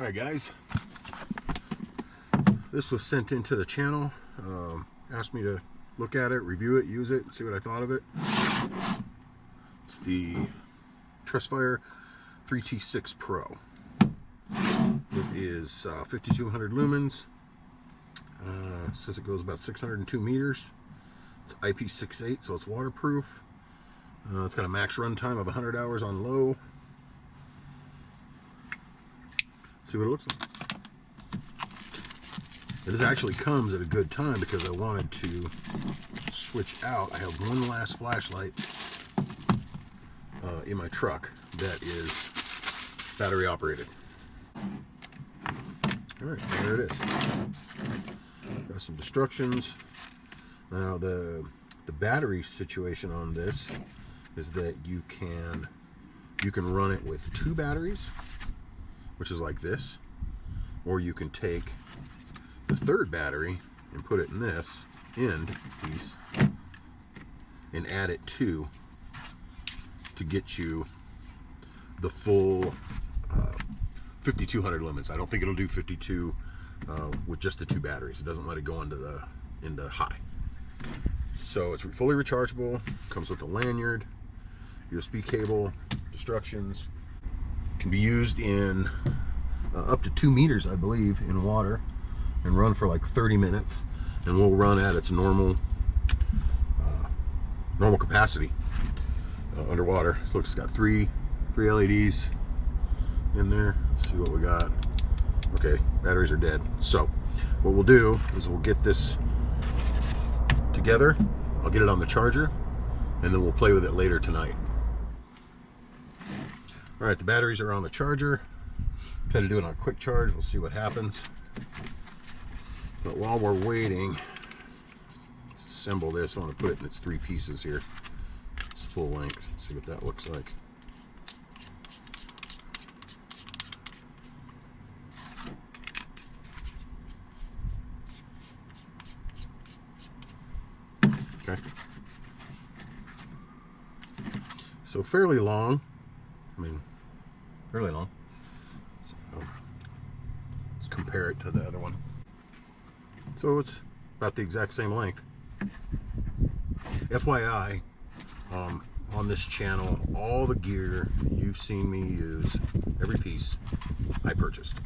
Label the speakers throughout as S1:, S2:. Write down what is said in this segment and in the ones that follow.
S1: Alright guys, this was sent into the channel, asked me to look at it, review it, use it, and see what I thought of it. It's the Trustfire 3T6 Pro. It is 5200 lumens, says it goes about 602 meters. It's IP68, so it's waterproof. It's got a max run time of 100 hours on low. See what it looks like. This actually comes at a good time because I wanted to switch out. I have one last flashlight in my truck that is battery operated. Alright, there it is. Got some instructions. Now the battery situation on this is that you can run it with two batteries, which is like this, or you can take the third battery and put it in this end piece and add it to get you the full 5200 lumens. I don't think it'll do 52 with just the two batteries. It doesn't let it go into high. So it's fully rechargeable, comes with a lanyard, USB cable, instructions. Can be used in up to 2 meters, I believe, in water, and run for like 30 minutes, and will run at its normal capacity underwater. So it's got three LEDs in there. Let's see what we got. Okay, batteries are dead. So what we'll do is we'll get this together. I'll get it on the charger, and then we'll play with it later tonight. All right, the batteries are on the charger. Try to do it on a quick charge. We'll see what happens. But while we're waiting, let's assemble this. I want to put it in its three pieces here. It's full length. See what that looks like. Okay. So fairly long. Fairly long. So let's compare it to the other one. So it's about the exact same length. FYI, on this channel, all the gear you've seen me use, every piece, I purchased.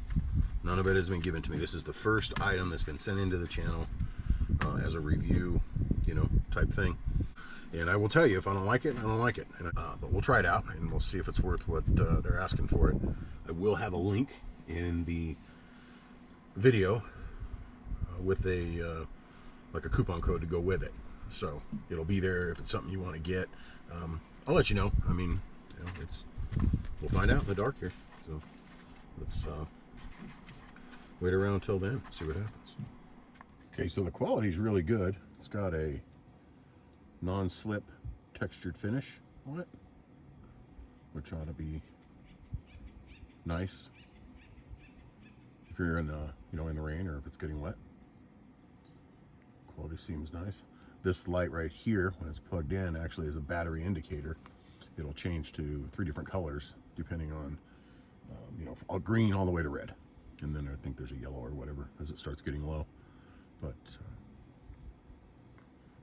S1: None of it has been given to me. This is the first item that's been sent into the channel as a review, type thing. And I will tell you, if I don't like it, I don't like it. But we'll try it out, and we'll see if it's worth what they're asking for it. I will have a link in the video with like a coupon code to go with it. So it'll be there if it's something you want to get. I'll let you know. We'll find out in the dark here. So let's wait around till then, see what happens. Okay, so the quality is really good. It's got a non-slip textured finish on it, which ought to be nice if you're in in the rain, or if it's getting wet. Quality seems nice. This light right here, when it's plugged in, actually is a battery indicator. It'll change to 3 different colors depending on green all the way to red, and then I think there's a yellow or whatever as it starts getting low. But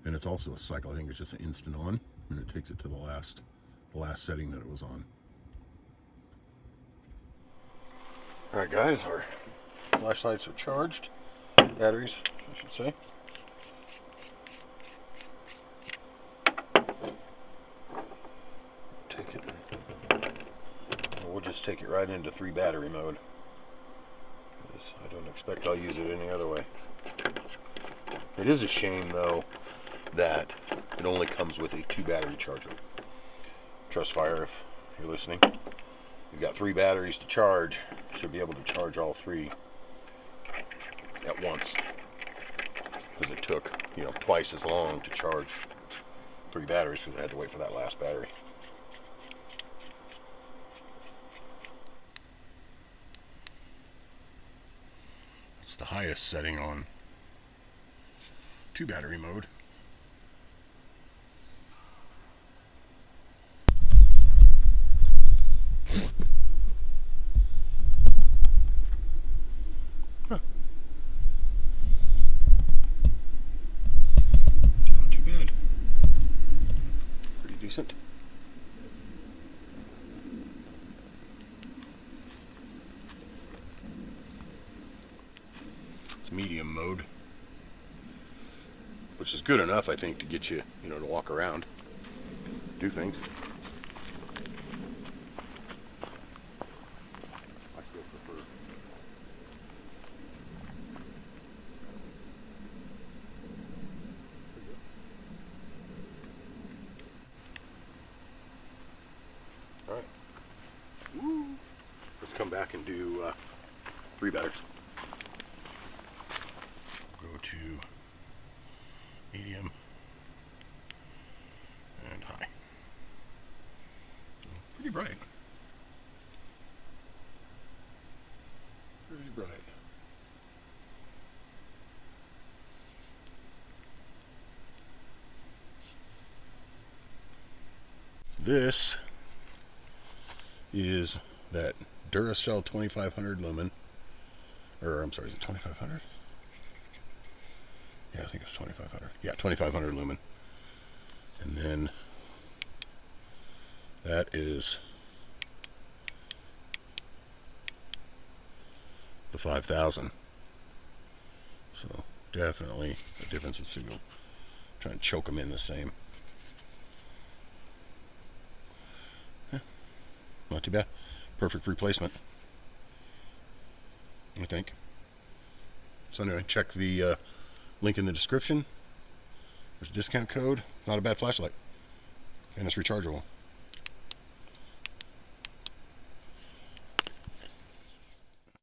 S1: and it's also a cycle. I think it's just an instant on, and it takes it to the last setting that it was on. All right, guys, our flashlights are charged. Batteries, I should say. Take it. We'll just take it right into 3 battery mode, because I don't expect I'll use it any other way. It is a shame, though, that it only comes with a 2 battery charger. Trustfire, if you're listening, you've got 3 batteries to charge. You should be able to charge all 3 at once, because it took twice as long to charge 3 batteries because I had to wait for that last battery. It's the highest setting on 2 battery mode. decent. It's medium mode, which is good enough, I think, to get you, to walk around, do things. I still prefer. All right. Woo. Let's come back and do 3 batters. Go to medium and high. Pretty bright. Pretty bright. This is that Duracell 2500 lumen, or I'm sorry, is it 2500? Yeah, I think it's 2500. Yeah, 2500 lumen. And then that is the 5000. So definitely a difference in signal. Try and choke them in the same. Yeah, not too bad. Perfect replacement, I think. So anyway, check the link in the description. There's a discount code. Not a bad flashlight. And it's rechargeable.